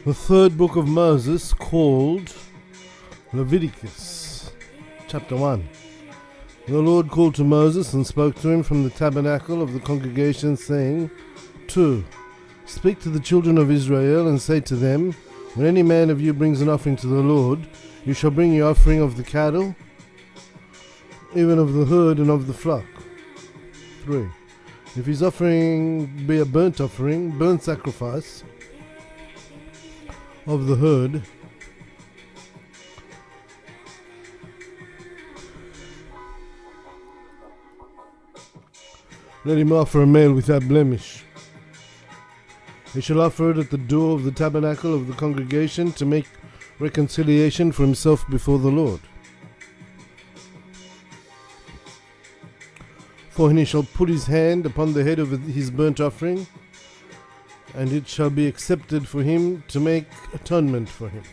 The third book of Moses, called Leviticus, chapter 1. The Lord called to Moses and spoke to him from the tabernacle of the congregation, saying, 2. Speak to the children of Israel and say to them, when any man of you brings an offering to the Lord, you shall bring your offering of the cattle, even of the herd and of the flock. 3. If his offering be a burnt offering, burnt sacrifice of the herd, let him offer a male without blemish. He shall offer it at the door of the tabernacle of the congregation to make reconciliation for himself before the Lord. 4. And he shall put his hand upon the head of his burnt offering, and it shall be accepted for him to make atonement for him.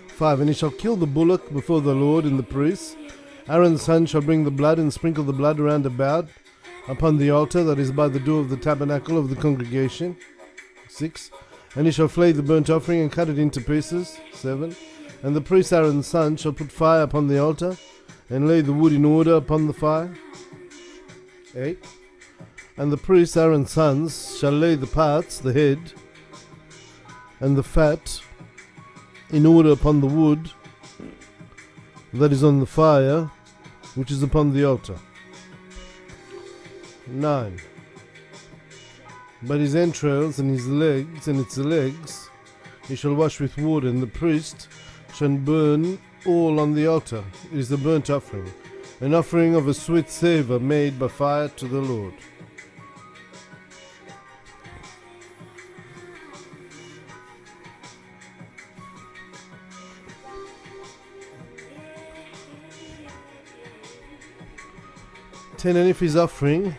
5. And he shall kill the bullock before the Lord and the priests. Aaron's son shall bring the blood and sprinkle the blood round about upon the altar that is by the door of the tabernacle of the congregation. 6. And he shall flay the burnt offering and cut it into pieces. 7. And the priest Aaron's son shall put fire upon the altar and lay the wood in order upon the fire. 8. And the priest Aaron's sons shall lay the parts, the head, and the fat in order upon the wood that is on the fire, which is upon the altar. 9. But his entrails and his legs and its legs he shall wash with water, and the priest shall burn all on the altar. It is a burnt offering, an offering of a sweet savour made by fire to the Lord. And if his offering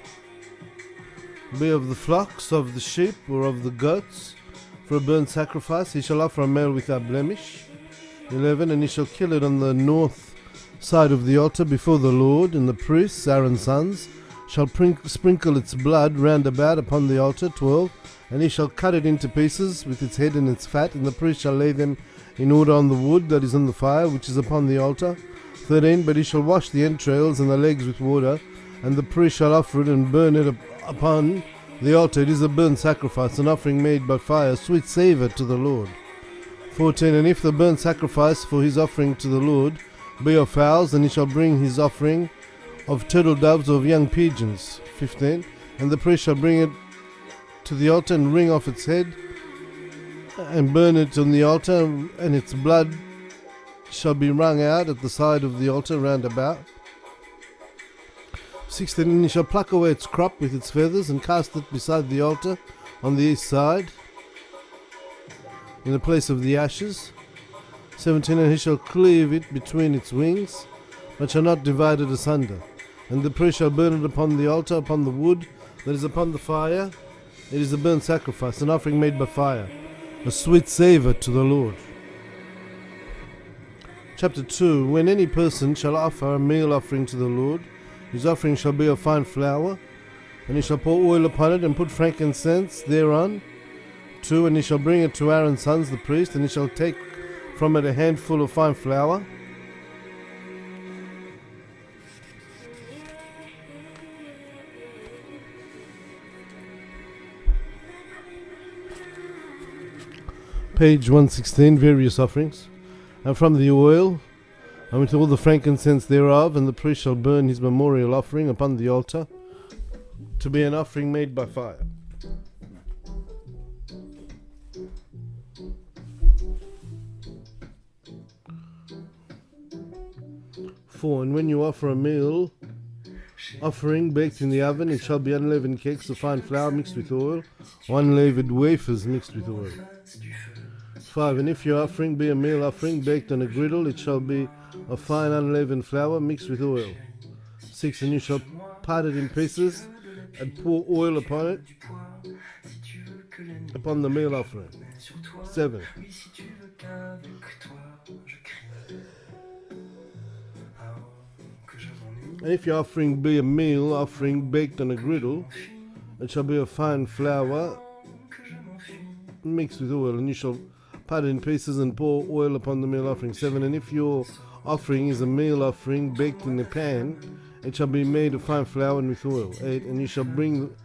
be of the flocks, of the sheep, or of the goats, for a burnt sacrifice, he shall offer a male without blemish. 11. And he shall kill it on the north side of the altar before the Lord, and the priests, Aaron's sons, shall sprinkle its blood round about upon the altar. 12. And he shall cut it into pieces with its head and its fat, and the priest shall lay them in order on the wood that is on the fire, which is upon the altar. 13. But he shall wash the entrails and the legs with water, and the priest shall offer it and burn it upon the altar. It is a burnt sacrifice, an offering made by fire, sweet savour to the Lord. 14. And if the burnt sacrifice for his offering to the Lord be of fowls, then he shall bring his offering of turtle doves or of young pigeons. 15. And the priest shall bring it to the altar and wring off its head and burn it on the altar, and its blood shall be wrung out at the side of the altar round about. 16. And he shall pluck away its crop with its feathers and cast it beside the altar on the east side, in the place of the ashes. 17. And he shall cleave it between its wings, but shall not divide it asunder. And the priest shall burn it upon the altar, upon the wood that is upon the fire. It is a burnt sacrifice, an offering made by fire, a sweet savour to the Lord. Chapter 2. When any person shall offer a meal offering to the Lord, his offering shall be of fine flour, and he shall pour oil upon it and put frankincense thereon. 2. And he shall bring it to Aaron's sons the priest, and he shall take from it a handful of fine flour. Page 116, various offerings. And from the oil, and with all the frankincense thereof, and the priest shall burn his memorial offering upon the altar, to be an offering made by fire. Four. And when you offer a meal offering baked in the oven, it shall be unleavened cakes of fine flour mixed with oil, or unleavened wafers mixed with oil. 5. And if your offering be a meal offering baked on a griddle, it shall be of fine unleavened flour mixed with oil. 6. And you shall part it in pieces and pour oil upon it, upon the meal offering. 7. And if your offering be a meal offering baked on a griddle, it shall be of fine flour mixed with oil, and you shall part it in pieces and pour oil upon the meal offering. 7. And if your offering is a meal offering baked in a pan, it shall be made of fine flour and with oil. 8. And you shall bring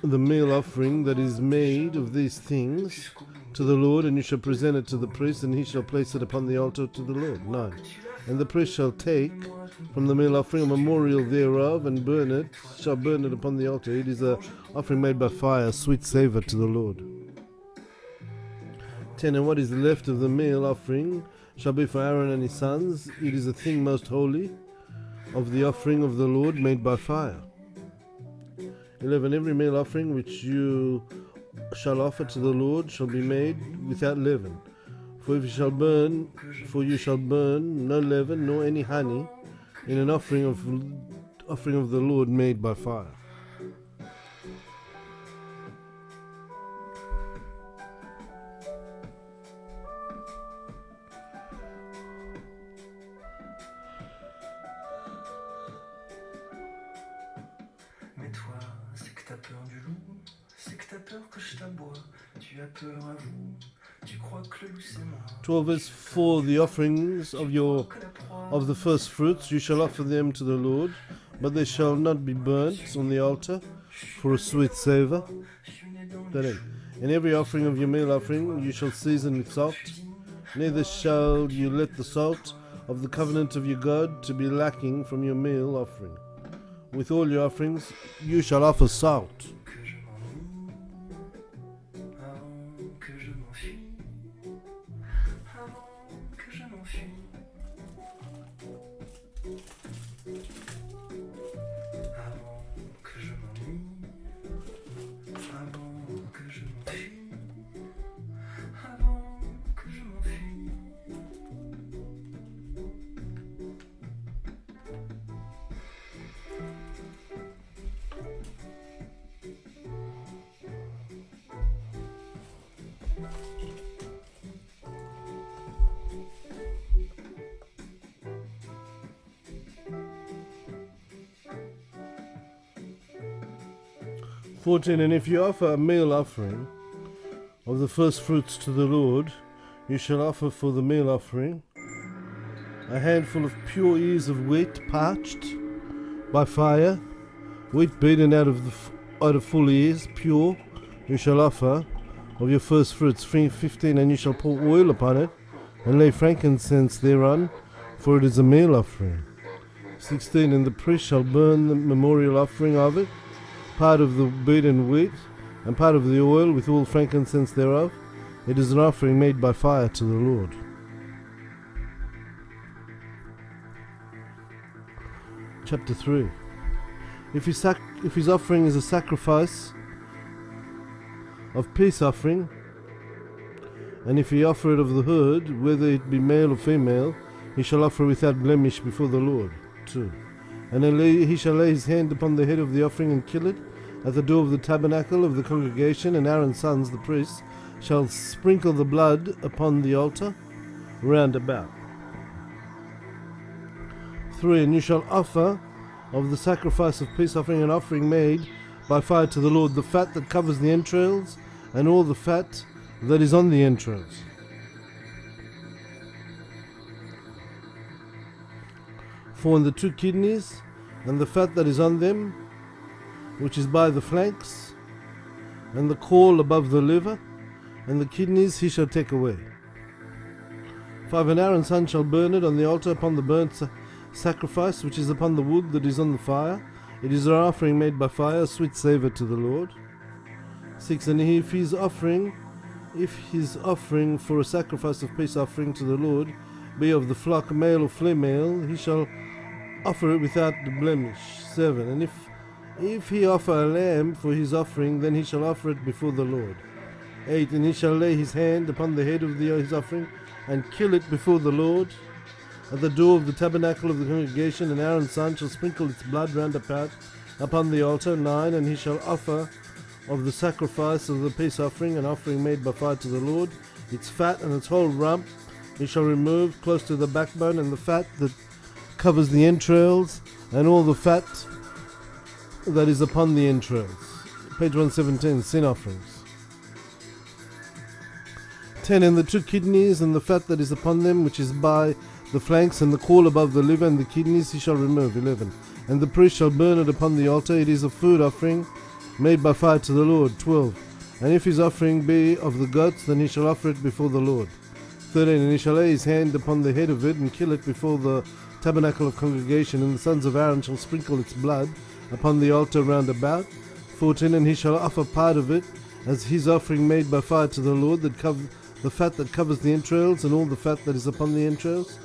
the meal offering that is made of these things to the Lord, and you shall present it to the priest, and he shall place it upon the altar to the Lord. 9. And the priest shall take from the meal offering a memorial thereof, and shall burn it upon the altar. It is a offering made by fire, a sweet savour to the Lord. 10. And what is left of the meal offering shall be for Aaron and his sons. It is a thing most holy, of the offering of the Lord made by fire. 11. Every meal offering which you shall offer to the Lord shall be made without leaven. For you shall burn no leaven nor any honey in an offering of the Lord made by fire. Mais toi, c'est que t'as peur du loup, c'est que t'as peur que je t'aboie, tu as peur à vous, tu crois que le loup c'est moi. 12 verse 4. The offerings of the first fruits you shall offer them to the Lord, but they shall not be burnt on the altar for a sweet savour. 13. In every offering of your meal offering you shall season with salt, neither shall you let the salt of the covenant of your God to be lacking from your meal offering. With all your offerings you shall offer salt. "14. And if you offer a meal offering of the first fruits to the Lord, you shall offer for the meal offering a handful of pure ears of wheat parched by fire, wheat beaten out of full ears, pure, you shall offer of your first fruits. 15. And you shall pour oil upon it, and lay frankincense thereon, for it is a meal offering. 16. And the priest shall burn the memorial offering of it, part of the beaten wheat, and part of the oil with all frankincense thereof. It is an offering made by fire to the Lord." Chapter 3. If his offering is a sacrifice of peace offering, and if he offer it of the herd, whether it be male or female, he shall offer without blemish before the Lord. 2. And he shall lay his hand upon the head of the offering and kill it at the door of the tabernacle of the congregation, and Aaron's sons, the priests, shall sprinkle the blood upon the altar round about. 3. And you shall offer of the sacrifice of peace offering an offering made by fire to the Lord, the fat that covers the entrails, and all the fat that is on the entrails. 4. And the 2 kidneys, and the fat that is on them, which is by the flanks, and the caul above the liver, and the kidneys he shall take away. 5. And Aaron's son shall burn it on the altar upon the burnt sacrifice, which is upon the wood that is on the fire. It is an offering made by fire, a sweet savour to the Lord. 6. And if his offering for a sacrifice of peace offering to the Lord be of the flock, male or female, he shall offer it without the blemish. 7. And if he offer a lamb for his offering, then he shall offer it before the Lord. 8. And he shall lay his hand upon the head of his offering, and kill it before the Lord at the door of the tabernacle of the congregation, and Aaron's son shall sprinkle its blood round about upon the altar. 9. And he shall offer of the sacrifice of the peace offering an offering made by fire to the Lord, its fat and its whole rump he shall remove close to the backbone, and the fat that covers the entrails, and all the fat that is upon the entrails. Page 117, sin offerings. 10. And the 2 kidneys and the fat that is upon them, which is by the flanks, and the caul above the liver, and the kidneys he shall remove. 11. And the priest shall burn it upon the altar. It is a food offering made by fire to the Lord. 12. And if his offering be of the goats, then he shall offer it before the Lord. 13. And he shall lay his hand upon the head of it, and kill it before the tabernacle of congregation, and the sons of Aaron shall sprinkle its blood upon the altar round about. 14. And he shall offer part of it as his offering made by fire to the Lord, the fat that covers the entrails, and all the fat that is upon the entrails.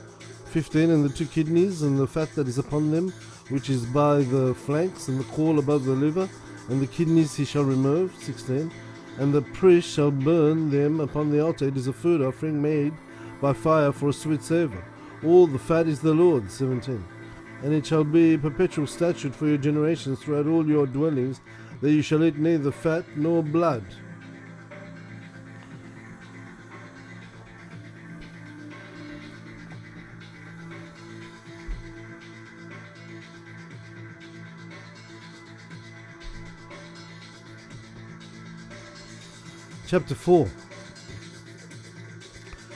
15. And the 2 kidneys and the fat that is upon them, which is by the flanks, and the caul above the liver, and the kidneys he shall remove. 16. And the priest shall burn them upon the altar. It is a food offering made by fire for a sweet savour. All the fat is the Lord's. 17. And it shall be a perpetual statute for your generations throughout all your dwellings, that you shall eat neither fat nor blood. Chapter 4.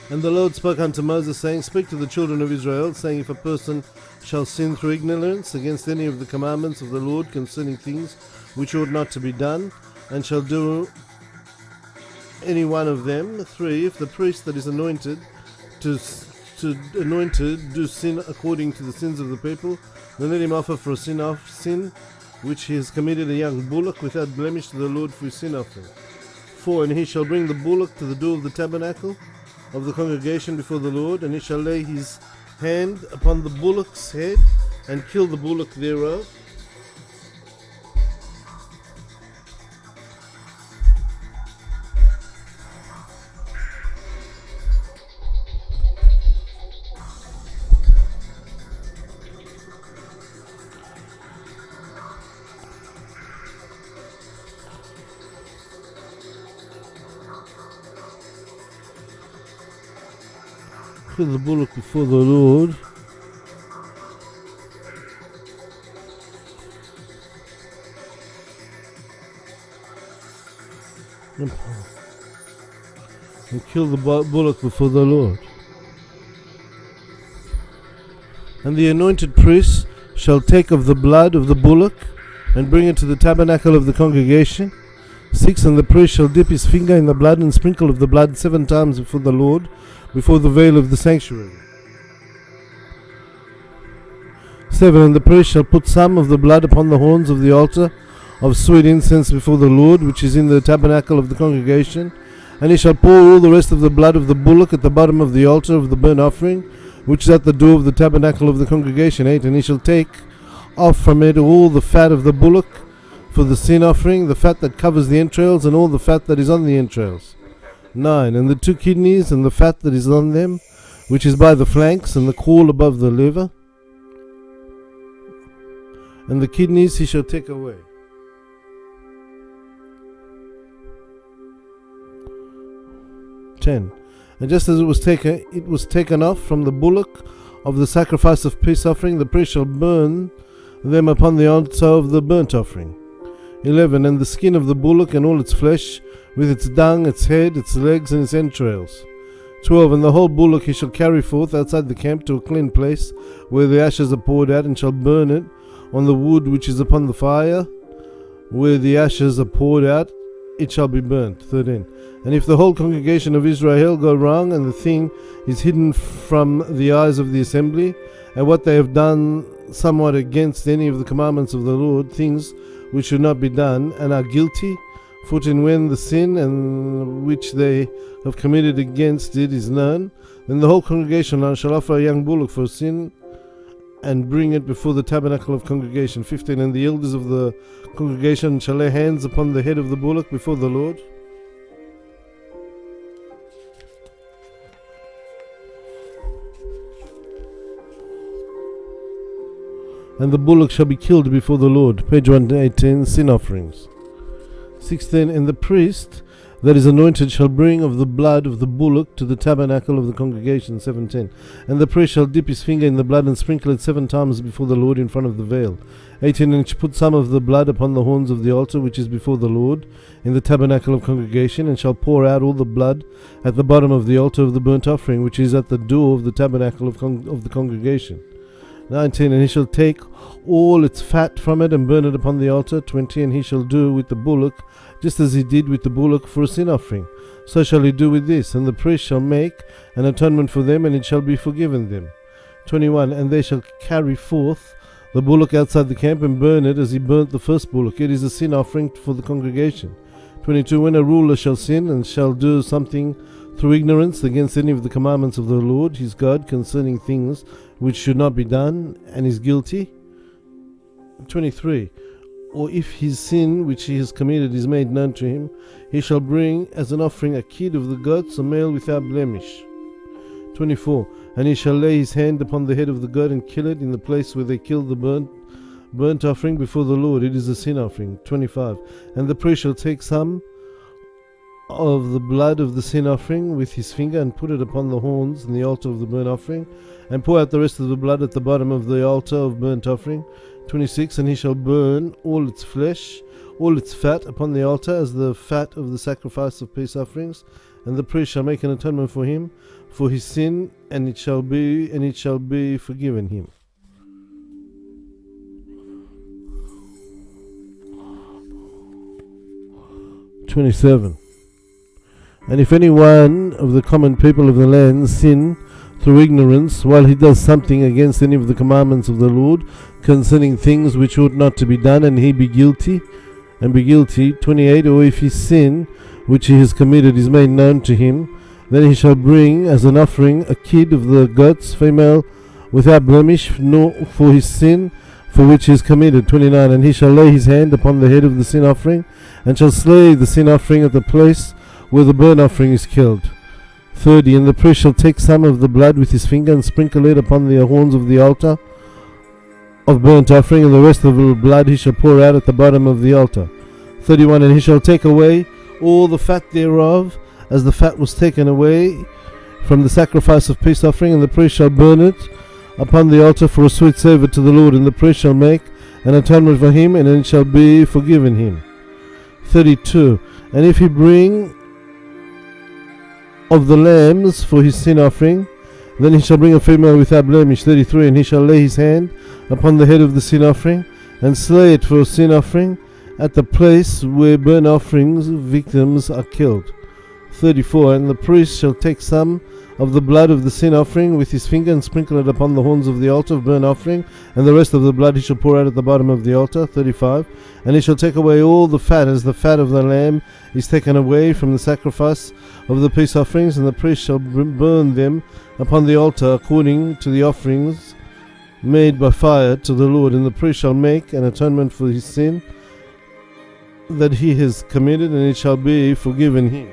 And the Lord spoke unto Moses, saying, Speak to the children of Israel, saying, If a person shall sin through ignorance against any of the commandments of the Lord concerning things which ought not to be done, and shall do any one of them. 3. If the priest that is anointed do sin according to the sins of the people, then let him offer for a sin which he has committed a young bullock without blemish to the Lord for his sin offering. 4. And he shall bring the bullock to the door of the tabernacle of the congregation before the Lord, and he shall lay his hand upon the bullock's head, and kill the bullock thereof. Kill the bullock before the Lord. And kill the bullock before the Lord. And the anointed priest shall take of the blood of the bullock, and bring it to the tabernacle of the congregation. 6. And the priest shall dip his finger in the blood, and sprinkle of the blood 7 times before the Lord, before the veil of the sanctuary. 7. And the priest shall put some of the blood upon the horns of the altar of sweet incense before the Lord, which is in the tabernacle of the congregation. And he shall pour all the rest of the blood of the bullock at the bottom of the altar of the burnt offering, which is at the door of the tabernacle of the congregation. 8. And he shall take off from it all the fat of the bullock for the sin offering, the fat that covers the entrails, and all the fat that is on the entrails. 9. And the 2 kidneys and the fat that is on them, which is by the flanks, and the caul above the liver, and the kidneys he shall take away. 10. And just as it was taken off from the bullock of the sacrifice of peace offering, the priest shall burn them upon the altar of the burnt offering. 11. And the skin of the bullock and all its flesh, with its dung, its head, its legs, and its entrails. 12. And the whole bullock he shall carry forth outside the camp to a clean place, where the ashes are poured out, and shall burn it on the wood which is upon the fire. Where the ashes are poured out, it shall be burnt. 13. And if the whole congregation of Israel go wrong, and the thing is hidden from the eyes of the assembly, and what they have done somewhat against any of the commandments of the Lord, things which should not be done, and are guilty, 14. When the sin and which they have committed against it is known, then the whole congregation shall offer a young bullock for sin, and bring it before the tabernacle of congregation. 15. And the elders of the congregation shall lay hands upon the head of the bullock before the Lord. And the bullock shall be killed before the Lord. Page 118, sin offerings. 16. And the priest that is anointed shall bring of the blood of the bullock to the tabernacle of the congregation. 7:10. And the priest shall dip his finger in the blood and sprinkle it 7 times before the Lord in front of the veil. 18. And shall put some of the blood upon the horns of the altar which is before the Lord in the tabernacle of congregation, and shall pour out all the blood at the bottom of the altar of the burnt offering which is at the door of the tabernacle of the congregation. 19. And he shall take all its fat from it and burn it upon the altar. 20. And he shall do with the bullock just as he did with the bullock for a sin offering. So shall he do with this. And the priest shall make an atonement for them, and it shall be forgiven them. 21. And they shall carry forth the bullock outside the camp and burn it as he burnt the first bullock. It is a sin offering for the congregation. 22. When a ruler shall sin and shall do something through ignorance against any of the commandments of the Lord his God concerning things which should not be done, and is guilty. 23. Or if his sin which he has committed is made known to him, he shall bring as an offering a kid of the goats, a male without blemish. 24. And he shall lay his hand upon the head of the goat and kill it in the place where they killed the burnt offering before the Lord. It is a sin offering. 25. And the priest shall take some of the blood of the sin offering with his finger and put it upon the horns and the altar of the burnt offering, and pour out the rest of the blood at the bottom of the altar of burnt offering. 26. And he shall burn all its flesh, all its fat upon the altar as the fat of the sacrifice of peace offerings, and the priest shall make an atonement for him for his sin, and it shall be forgiven him. (27) And if any one of the common people of the land sin through ignorance, while he does something against any of the commandments of the Lord concerning things which ought not to be done, and he be guilty, 28. Or if his sin which he has committed is made known to him, then he shall bring as an offering a kid of the goats, female without blemish, nor for his sin for which he has committed. 29. And he shall lay his hand upon the head of the sin offering, and shall slay the sin offering at the place where the burnt offering is killed. 30. And the priest shall take some of the blood with his finger and sprinkle it upon the horns of the altar of burnt offering, and the rest of the blood he shall pour out at the bottom of the altar. 31. And he shall take away all the fat thereof, as the fat was taken away from the sacrifice of peace offering, and the priest shall burn it upon the altar for a sweet savour to the Lord, and the priest shall make an atonement for him, and it shall be forgiven him. 32. And if he bring of the lambs for his sin offering, then he shall bring a female without blemish. 33. And he shall lay his hand upon the head of the sin offering, and slay it for a sin offering at the place where burnt offerings victims are killed. 34. And the priest shall take some of the blood of the sin offering with his finger and sprinkle it upon the horns of the altar of burnt offering, and the rest of the blood he shall pour out at the bottom of the altar. 35. And he shall take away all the fat, as the fat of the lamb is taken away from the sacrifice of the peace offerings, and the priest shall burn them upon the altar according to the offerings made by fire to the Lord, and the priest shall make an atonement for his sin that he has committed, and it shall be forgiven him.